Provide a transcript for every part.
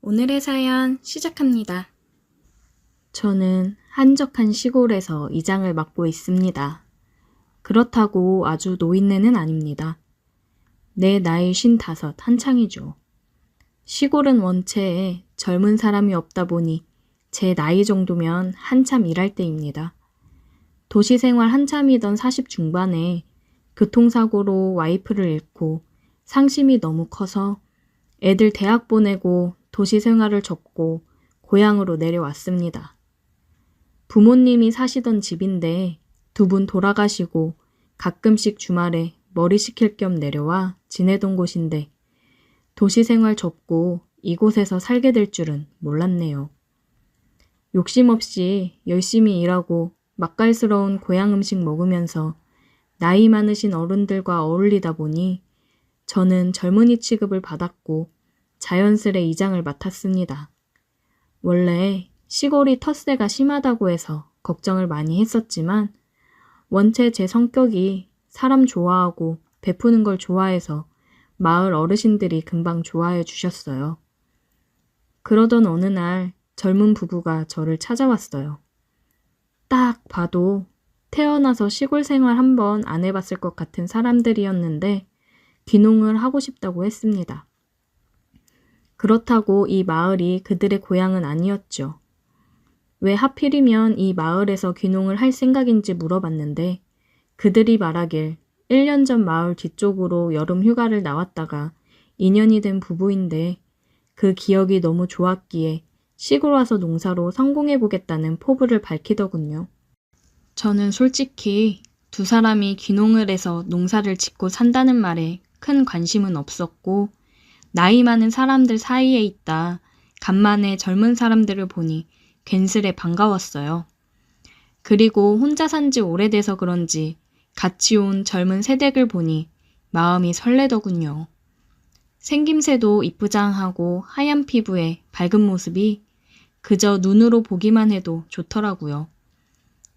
오늘의 사연 시작합니다. 저는 한적한 시골에서 이장을 맡고 있습니다. 그렇다고 아주 노인네는 아닙니다. 내 나이 55 한창이죠. 시골은 원체 젊은 사람이 없다 보니 제 나이 정도면 한참 일할 때입니다. 도시 생활 한참이던 40 중반에 교통사고로 와이프를 잃고 상심이 너무 커서 애들 대학 보내고 도시 생활을 접고 고향으로 내려왔습니다. 부모님이 사시던 집인데 두 분 돌아가시고 가끔씩 주말에 머리 식힐 겸 내려와 지내던 곳인데 도시 생활 접고 이곳에서 살게 될 줄은 몰랐네요. 욕심 없이 열심히 일하고 맛깔스러운 고향 음식 먹으면서 나이 많으신 어른들과 어울리다 보니 저는 젊은이 취급을 받았고 자연스레 이장을 맡았습니다. 원래 시골이 텃세가 심하다고 해서 걱정을 많이 했었지만 원체 제 성격이 사람 좋아하고 베푸는 걸 좋아해서 마을 어르신들이 금방 좋아해 주셨어요. 그러던 어느 날 젊은 부부가 저를 찾아왔어요. 딱 봐도 태어나서 시골 생활 한번 안 해봤을 것 같은 사람들이었는데 귀농을 하고 싶다고 했습니다. 그렇다고 이 마을이 그들의 고향은 아니었죠. 왜 하필이면 이 마을에서 귀농을 할 생각인지 물어봤는데 그들이 말하길 1년 전 마을 뒤쪽으로 여름 휴가를 나왔다가 2년이 된 부부인데 그 기억이 너무 좋았기에 시골 와서 농사로 성공해보겠다는 포부를 밝히더군요. 저는 솔직히 두 사람이 귀농을 해서 농사를 짓고 산다는 말에 큰 관심은 없었고 나이 많은 사람들 사이에 있다 간만에 젊은 사람들을 보니 괜스레 반가웠어요. 그리고 혼자 산 지 오래돼서 그런지 같이 온 젊은 새댁을 보니 마음이 설레더군요. 생김새도 이쁘장하고 하얀 피부에 밝은 모습이 그저 눈으로 보기만 해도 좋더라고요.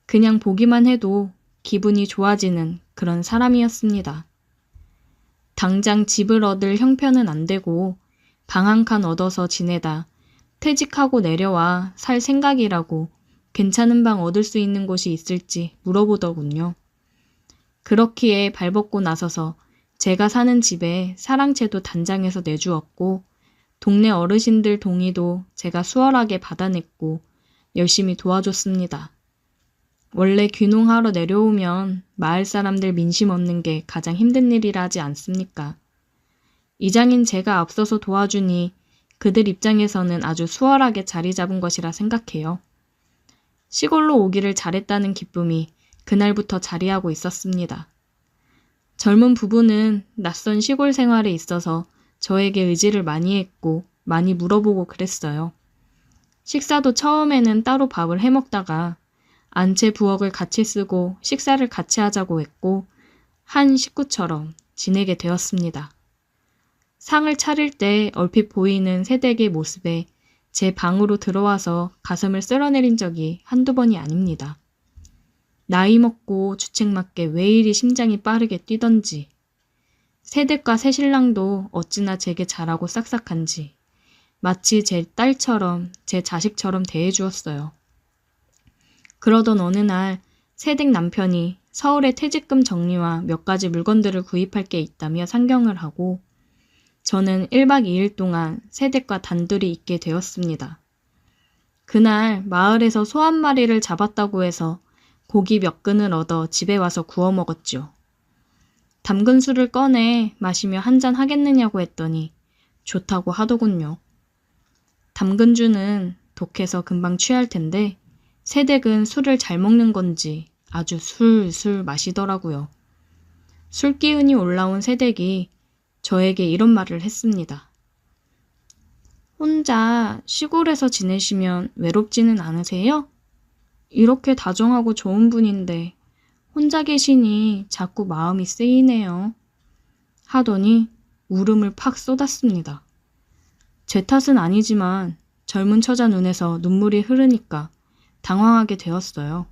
그냥 보기만 해도 기분이 좋아지는 그런 사람이었습니다. 당장 집을 얻을 형편은 안 되고 방 한 칸 얻어서 지내다 퇴직하고 내려와 살 생각이라고 괜찮은 방 얻을 수 있는 곳이 있을지 물어보더군요. 그렇기에 발벗고 나서서 제가 사는 집에 사랑채도 단장해서 내주었고 동네 어르신들 동의도 제가 수월하게 받아냈고 열심히 도와줬습니다. 원래 귀농하러 내려오면 마을 사람들 민심 얻는 게 가장 힘든 일이라 하지 않습니까? 이장인 제가 앞서서 도와주니 그들 입장에서는 아주 수월하게 자리 잡은 것이라 생각해요. 시골로 오기를 잘했다는 기쁨이 그날부터 자리하고 있었습니다. 젊은 부부는 낯선 시골 생활에 있어서 저에게 의지를 많이 했고 많이 물어보고 그랬어요. 식사도 처음에는 따로 밥을 해먹다가 안채 부엌을 같이 쓰고 식사를 같이 하자고 했고 한 식구처럼 지내게 되었습니다. 상을 차릴 때 얼핏 보이는 새댁의 모습에 제 방으로 들어와서 가슴을 쓸어내린 적이 한두 번이 아닙니다. 나이 먹고 주책맞게 왜 이리 심장이 빠르게 뛰던지 새댁과 새신랑도 어찌나 제게 잘하고 싹싹한지 마치 제 딸처럼 제 자식처럼 대해주었어요. 그러던 어느 날 새댁 남편이 서울에 퇴직금 정리와 몇 가지 물건들을 구입할 게 있다며 상경을 하고 저는 1박 2일 동안 새댁과 단둘이 있게 되었습니다. 그날 마을에서 소 한 마리를 잡았다고 해서 고기 몇 근을 얻어 집에 와서 구워 먹었죠. 담근 술을 꺼내 마시며 한잔 하겠느냐고 했더니 좋다고 하더군요. 담근주는 독해서 금방 취할 텐데 새댁은 술을 잘 먹는 건지 아주 술술 마시더라고요. 술 기운이 올라온 새댁이 저에게 이런 말을 했습니다. 혼자 시골에서 지내시면 외롭지는 않으세요? 이렇게 다정하고 좋은 분인데 혼자 계시니 자꾸 마음이 쓰이네요. 하더니 울음을 팍 쏟았습니다. 제 탓은 아니지만 젊은 처자 눈에서 눈물이 흐르니까 당황하게 되었어요.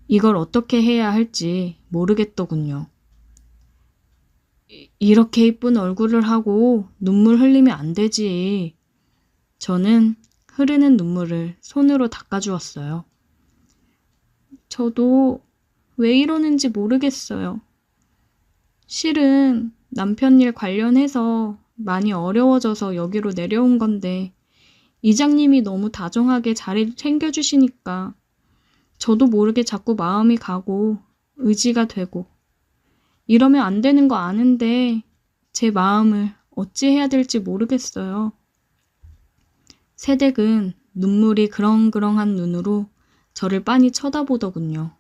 이걸 어떻게 해야 할지 모르겠더군요. 이렇게 이쁜 얼굴을 하고 눈물 흘리면 안 되지. 저는 흐르는 눈물을 손으로 닦아주었어요. 저도 왜 이러는지 모르겠어요. 실은 남편 일 관련해서 많이 어려워져서 여기로 내려온 건데 이장님이 너무 다정하게 잘 챙겨주시니까 저도 모르게 자꾸 마음이 가고 의지가 되고 이러면 안 되는 거 아는데 제 마음을 어찌 해야 될지 모르겠어요. 새댁은 눈물이 그렁그렁한 눈으로 저를 빤히 쳐다보더군요.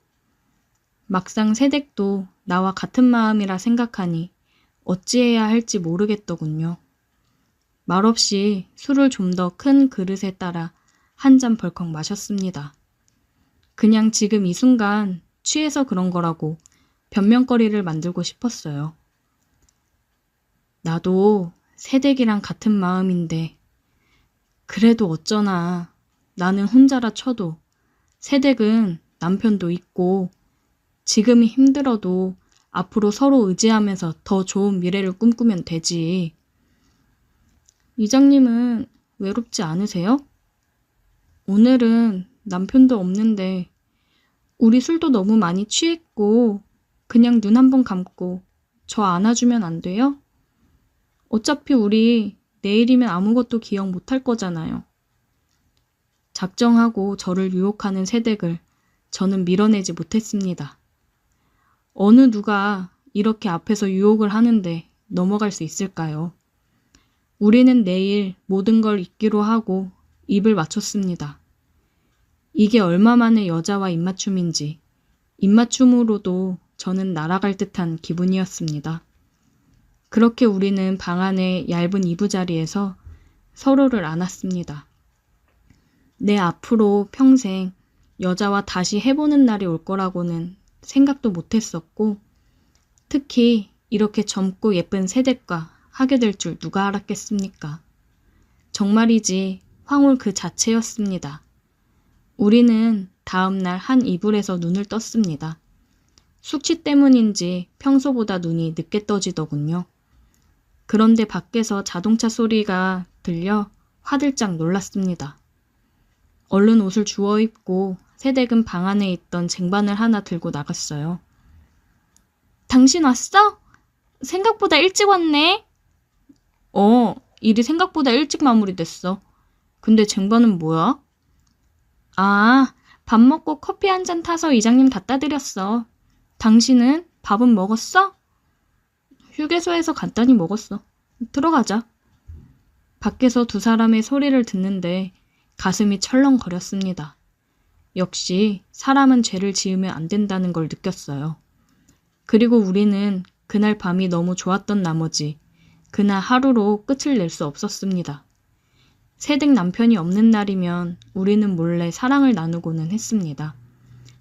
막상 새댁도 나와 같은 마음이라 생각하니 어찌해야 할지 모르겠더군요. 말없이 술을 좀 더 큰 그릇에 따라 한 잔 벌컥 마셨습니다. 그냥 지금 이 순간 취해서 그런 거라고 변명거리를 만들고 싶었어요. 나도 새댁이랑 같은 마음인데 그래도 어쩌나 나는 혼자라 쳐도 새댁은 남편도 있고 지금이 힘들어도 앞으로 서로 의지하면서 더 좋은 미래를 꿈꾸면 되지. 이장님은 외롭지 않으세요? 오늘은 남편도 없는데 우리 술도 너무 많이 취했고 그냥 눈 한 번 감고 저 안아주면 안 돼요? 어차피 우리 내일이면 아무것도 기억 못할 거잖아요. 작정하고 저를 유혹하는 새댁을 저는 밀어내지 못했습니다. 어느 누가 이렇게 앞에서 유혹을 하는데 넘어갈 수 있을까요? 우리는 내일 모든 걸 잊기로 하고 입을 맞췄습니다. 이게 얼마만의 여자와 입맞춤인지 입맞춤으로도 저는 날아갈 듯한 기분이었습니다. 그렇게 우리는 방 안의 얇은 이부자리에서 서로를 안았습니다. 내 앞으로 평생 여자와 다시 해보는 날이 올 거라고는 생각도 못했었고 특히 이렇게 젊고 예쁜 새댁과 하게 될 줄 누가 알았겠습니까? 정말이지 황홀 그 자체였습니다. 우리는 다음날 한 이불에서 눈을 떴습니다. 숙취 때문인지 평소보다 눈이 늦게 떠지더군요. 그런데 밖에서 자동차 소리가 들려 화들짝 놀랐습니다. 얼른 옷을 주워 입고 새댁은 방 안에 있던 쟁반을 하나 들고 나갔어요. 당신 왔어? 생각보다 일찍 왔네. 일이 생각보다 일찍 마무리됐어. 근데 쟁반은 뭐야? 아, 밥 먹고 커피 한 잔 타서 이장님 갖다 드렸어. 당신은 밥은 먹었어? 휴게소에서 간단히 먹었어. 들어가자. 밖에서 두 사람의 소리를 듣는데 가슴이 철렁거렸습니다. 역시 사람은 죄를 지으면 안 된다는 걸 느꼈어요. 그리고 우리는 그날 밤이 너무 좋았던 나머지 그날 하루로 끝을 낼 수 없었습니다. 새댁 남편이 없는 날이면 우리는 몰래 사랑을 나누고는 했습니다.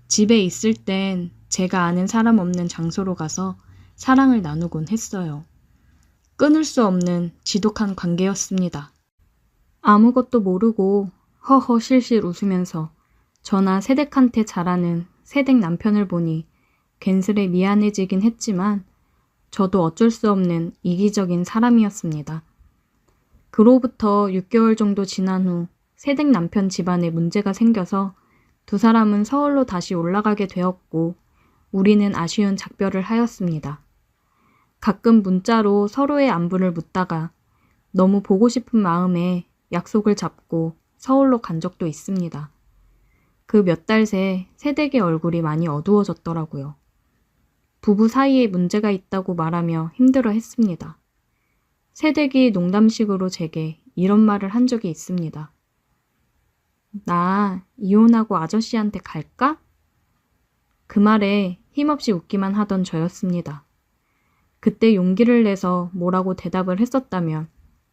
집에 있을 땐 제가 아는 사람 없는 장소로 가서 사랑을 나누곤 했어요. 끊을 수 없는 지독한 관계였습니다. 아무것도 모르고 허허 실실 웃으면서 저나 새댁한테 잘하는 새댁 남편을 보니 괜스레 미안해지긴 했지만 저도 어쩔 수 없는 이기적인 사람이었습니다. 그로부터 6개월 정도 지난 후 새댁 남편 집안에 문제가 생겨서 두 사람은 서울로 다시 올라가게 되었고 우리는 아쉬운 작별을 하였습니다. 가끔 문자로 서로의 안부를 묻다가 너무 보고 싶은 마음에 약속을 잡고 서울로 간 적도 있습니다. 그 몇 달 새 새댁의 얼굴이 많이 어두워졌더라고요. 부부 사이에 문제가 있다고 말하며 힘들어 했습니다. 새댁이 농담식으로 제게 이런 말을 한 적이 있습니다. 나 이혼하고 아저씨한테 갈까? 그 말에 힘없이 웃기만 하던 저였습니다. 그때 용기를 내서 뭐라고 대답을 했었다면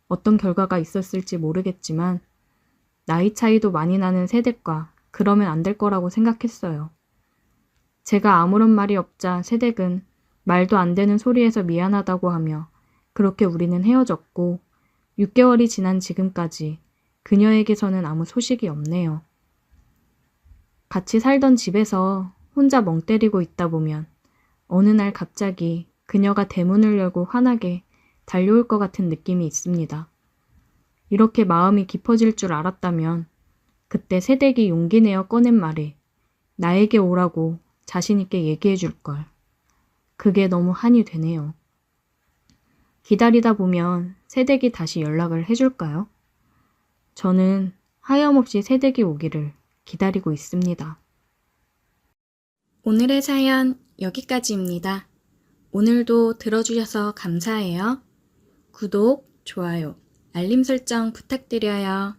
어떤 결과가 있었을지 모르겠지만 나이 차이도 많이 나는 새댁과 그러면 안 될 거라고 생각했어요. 제가 아무런 말이 없자 새댁은 말도 안 되는 소리에서 미안하다고 하며 그렇게 우리는 헤어졌고 6개월이 지난 지금까지 그녀에게서는 아무 소식이 없네요. 같이 살던 집에서 혼자 멍 때리고 있다 보면 어느 날 갑자기 그녀가 대문을 열고 환하게 달려올 것 같은 느낌이 있습니다. 이렇게 마음이 깊어질 줄 알았다면 그때 새댁이 용기 내어 꺼낸 말에 나에게 오라고 자신있게 얘기해 줄 걸. 그게 너무 한이 되네요. 기다리다 보면 새댁이 다시 연락을 해줄까요? 저는 하염없이 새댁이 오기를 기다리고 있습니다. 오늘의 사연 여기까지입니다. 오늘도 들어주셔서 감사해요. 구독, 좋아요, 알림 설정 부탁드려요.